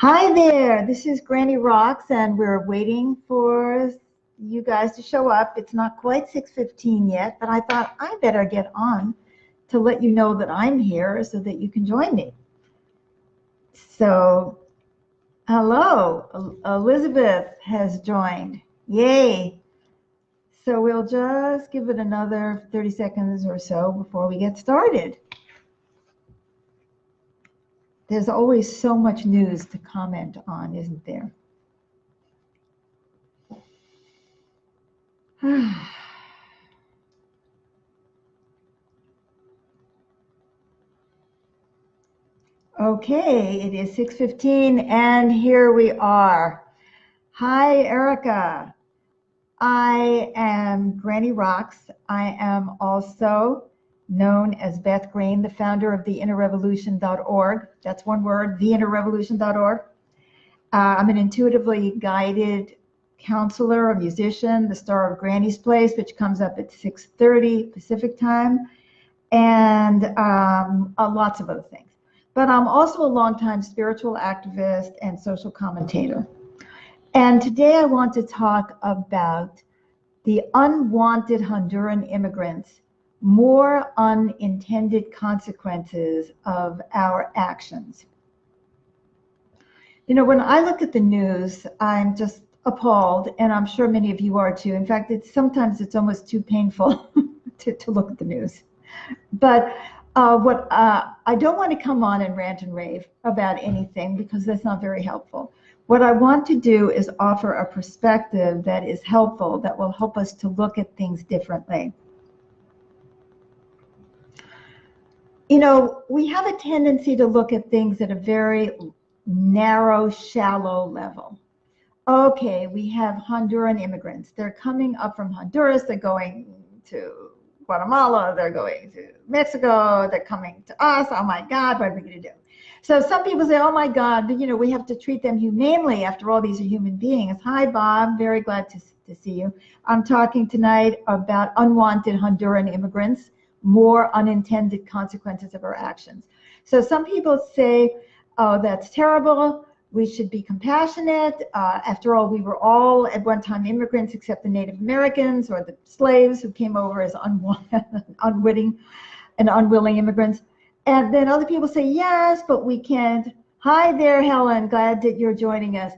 Hi there, this is Granny Rocks, and we're waiting for you guys to show up. It's not quite 6:15 yet, but I thought I better get on to let you know that I'm here so that you can join me. So, hello, Elizabeth has joined. Yay! So we'll just give it another 30 seconds or so before we get started. There's always so much news to comment on, isn't there? Okay, it is 6:15 and here we are. Hi, Erica. I am Granny Rocks. I am also known as Beth Green, the founder of theinnerrevolution.org. That's one word, theinnerrevolution.org. I'm an intuitively guided counselor, a musician, the star of Granny's Place, which comes up at 6:30 Pacific time, and lots of other things. But I'm also a longtime spiritual activist and social commentator. And today I want to talk about the unwanted Honduran immigrants, more unintended consequences of our actions. You know, when I look at the news, I'm just appalled, and I'm sure many of you are too. In fact, sometimes it's almost too painful to look at the news. But I don't want to come on and rant and rave about anything because that's not very helpful. What I want to do is offer a perspective that is helpful, that will help us to look at things differently. You know, we have a tendency to look at things at a very narrow, shallow level. Okay, we have Honduran immigrants. They're coming up from Honduras. They're going to Guatemala, they're going to Mexico, they're coming to us. Oh my God, what are we going to do? So some people say, oh my God, you know, we have to treat them humanely. After all, these are human beings. Hi, Bob. Very glad to see you. I'm talking tonight about unwanted Honduran immigrants, more unintended consequences of our actions. So some people say, oh, that's terrible. We should be compassionate. After all, we were all at one time immigrants except the Native Americans or the slaves who came over as unwitting and unwilling immigrants. And then other people say, yes, but we can't. Hi there, Helen. Glad that you're joining us.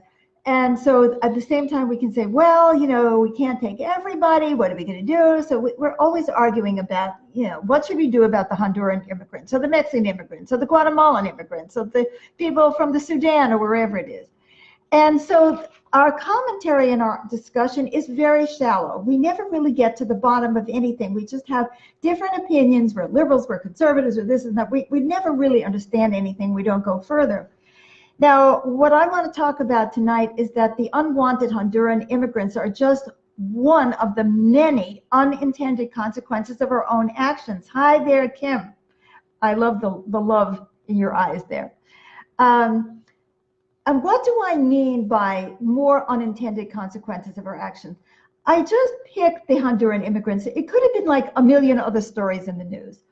And so at the same time, we can say, well, you know, we can't take everybody. What are we going to do? So we're always arguing about, you know, what should we do about the Honduran immigrants or the Mexican immigrants or the Guatemalan immigrants or the people from the Sudan or wherever it is. And so our commentary and our discussion is very shallow. We never really get to the bottom of anything. We just have different opinions. We're liberals, we're conservatives, or this and that. We never really understand anything. We don't go further. Now, what I want to talk about tonight is that the unwanted Honduran immigrants are just one of the many unintended consequences of our own actions. Hi there, Kim. I love the love in your eyes there. And what do I mean by more unintended consequences of our actions? I just picked the Honduran immigrants. It could have been like a million other stories in the news.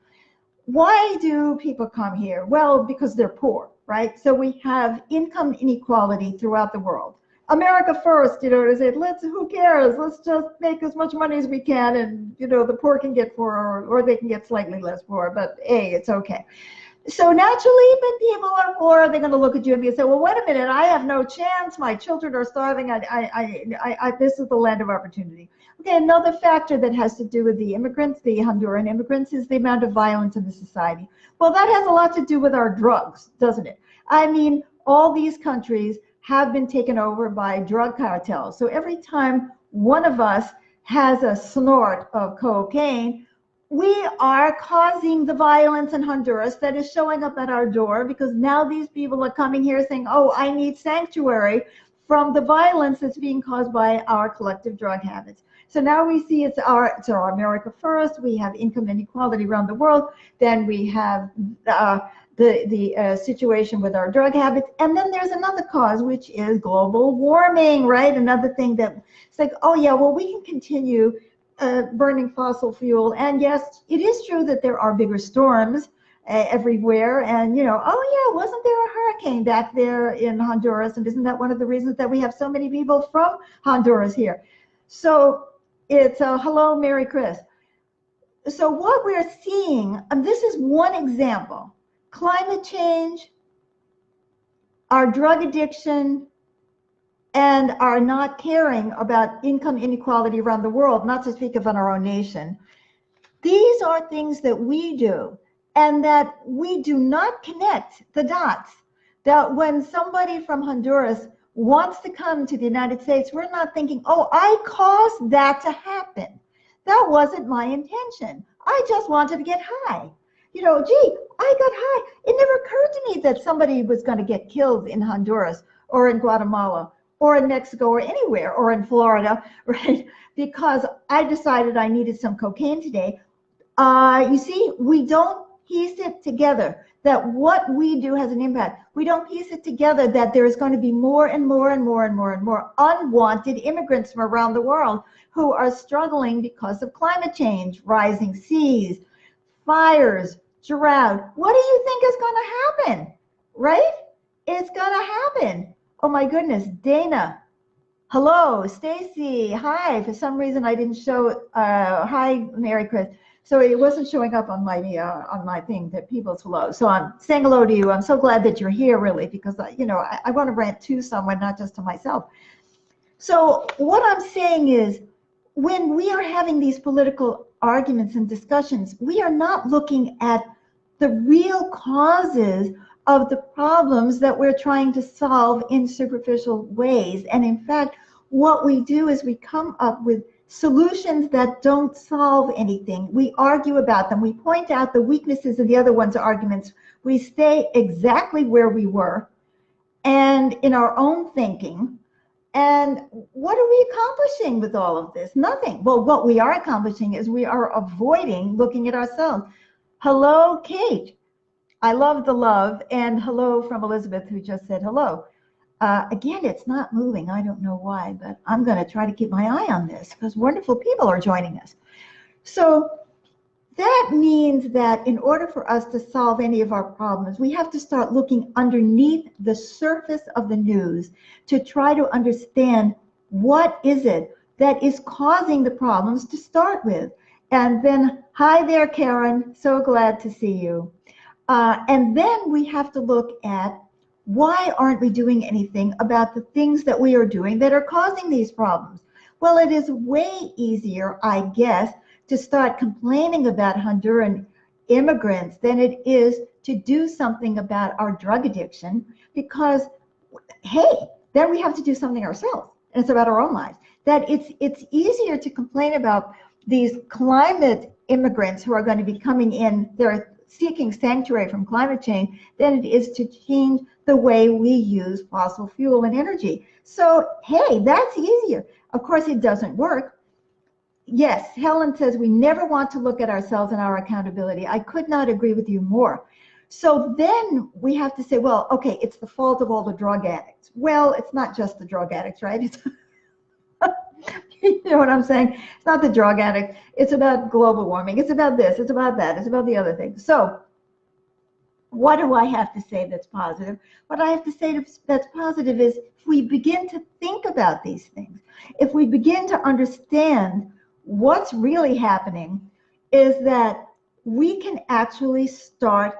Why do people come here? Well, because they're poor, right? So we have income inequality throughout the world. America first, you know, they said, who cares? Let's just make as much money as we can, and, you know, the poor can get poor, or they can get slightly less poor, but hey, it's okay. So naturally, when people are poor, they're going to look at you and say, well, wait a minute, I have no chance. My children are starving. This is the land of opportunity. Okay, another factor that has to do with the immigrants, the Honduran immigrants, is the amount of violence in the society. Well, that has a lot to do with our drugs, doesn't it? I mean, all these countries have been taken over by drug cartels. So every time one of us has a snort of cocaine, we are causing the violence in Honduras that is showing up at our door, because now these people are coming here saying, oh, I need sanctuary from the violence that's being caused by our collective drug habits. So now we see it's our America first. We have income inequality around the world. Then we have the situation with our drug habits. And then there's another cause, which is global warming, right? Another thing that it's like, oh yeah, well, we can continue burning fossil fuel. And yes, it is true that there are bigger storms everywhere. And, oh yeah, wasn't there a hurricane back there in Honduras? And isn't that one of the reasons that we have so many people from Honduras here? So it's hello, Merry Chris. So what we're seeing, and this is one example, climate change, our drug addiction, and our not caring about income inequality around the world, not to speak of in our own nation. These are things that we do, and that we do not connect the dots. That when somebody from Honduras wants to come to the United States, we're not thinking, oh, I caused that to happen. That wasn't my intention. I just wanted to get high. Gee, I got high. It never occurred to me that somebody was going to get killed in Honduras or in Guatemala or in Mexico or anywhere, or in Florida, right? Because I decided I needed some cocaine today. You see, we don't piece it together that what we do has an impact. We don't piece it together that there is going to be more and more and more and more and more unwanted immigrants from around the world who are struggling because of climate change, rising seas, fires, drought. What do you think is going to happen, right? It's going to happen. Oh my goodness, Dana. Hello, Stacy. Hi. For some reason I didn't show. Hi, Mary Chris. So it wasn't showing up on my thing that people's hello. So I'm saying hello to you. I'm so glad that you're here, really, because I want to rant to someone, not just to myself. So what I'm saying is, when we are having these political arguments and discussions, we are not looking at the real causes of the problems that we're trying to solve in superficial ways. And in fact, what we do is we come up with solutions that don't solve anything. We argue about them. We point out the weaknesses of the other one's arguments. We stay exactly where we were and in our own thinking. And what are we accomplishing with all of this? Nothing. Well, what we are accomplishing is we are avoiding looking at ourselves. Hello, Kate. I love the love. And hello from Elizabeth, who just said hello. Again, it's not moving. I don't know why, but I'm going to try to keep my eye on this because wonderful people are joining us. So that means that in order for us to solve any of our problems, we have to start looking underneath the surface of the news to try to understand what is it that is causing the problems to start with. And then, hi there, Karen. So glad to see you. And then we have to look at why aren't we doing anything about the things that we are doing that are causing these problems? Well, it is way easier, I guess, to start complaining about Honduran immigrants than it is to do something about our drug addiction, because, hey, then we have to do something ourselves, and it's about our own lives. That it's easier to complain about these climate immigrants who are going to be coming in, they're seeking sanctuary from climate change, than it is to change the way we use fossil fuel and energy. So, hey, that's easier. Of course, it doesn't work. Yes, Helen says we never want to look at ourselves and our accountability. I could not agree with you more. So then we have to say, well, okay, it's the fault of all the drug addicts. Well, it's not just the drug addicts, right? It's you know what I'm saying? It's not the drug addict. It's about global warming. It's about this. It's about that. It's about the other thing. So what do I have to say that's positive? What I have to say that's positive is if we begin to think about these things, if we begin to understand what's really happening, is that we can actually start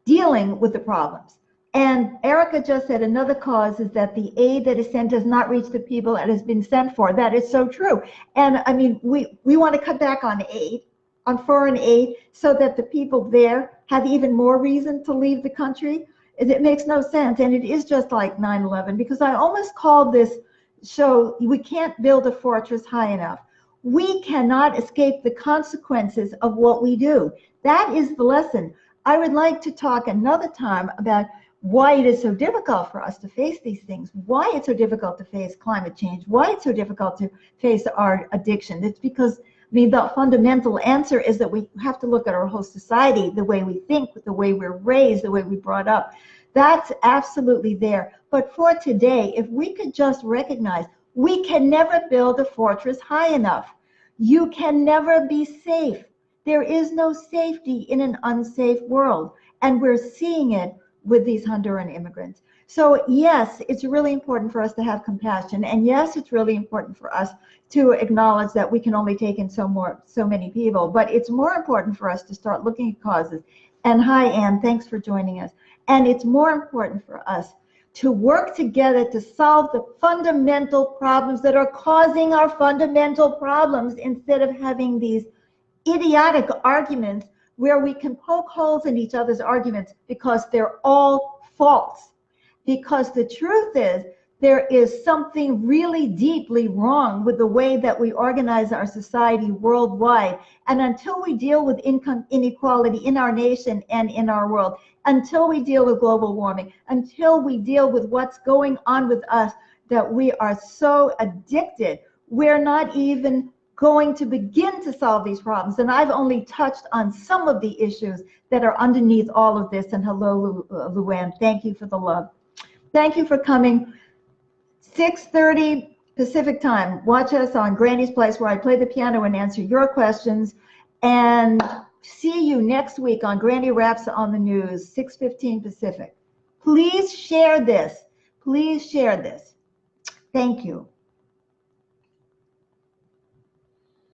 dealing with the problems. And Erica just said another cause is that the aid that is sent does not reach the people it has been sent for. That is so true. And I mean, we want to cut back on aid, on foreign aid, so that the people there have even more reason to leave the country. It makes no sense. And it is just like 9/11, because I almost called this show, We Can't Build a Fortress High Enough. We cannot escape the consequences of what we do. That is the lesson. I would like to talk another time about why it is so difficult for us to face these things, why it's so difficult to face climate change, why it's so difficult to face our addiction. It's because, I mean, the fundamental answer is that we have to look at our whole society, the way we think, the way we're raised, the way we're brought up. That's absolutely there. But for today, if we could just recognize we can never build a fortress high enough. You can never be safe. There is no safety in an unsafe world. And we're seeing it with these Honduran immigrants. So yes, it's really important for us to have compassion. And yes, it's really important for us to acknowledge that we can only take in so many people. But it's more important for us to start looking at causes. And hi, Anne, thanks for joining us. And it's more important for us to work together to solve the fundamental problems that are causing our fundamental problems, instead of having these idiotic arguments where we can poke holes in each other's arguments because they're all false. Because the truth is, there is something really deeply wrong with the way that we organize our society worldwide. And until we deal with income inequality in our nation and in our world, until we deal with global warming, until we deal with what's going on with us, that we are so addicted, we're not even going to begin to solve these problems. And I've only touched on some of the issues that are underneath all of this. And hello, Luann, thank you for the love. Thank you for coming. 6:30 Pacific time. Watch us on Granny's Place, where I play the piano and answer your questions. And see you next week on Granny Raps on the News, 6:15 Pacific. Please share this. Please share this. Thank you.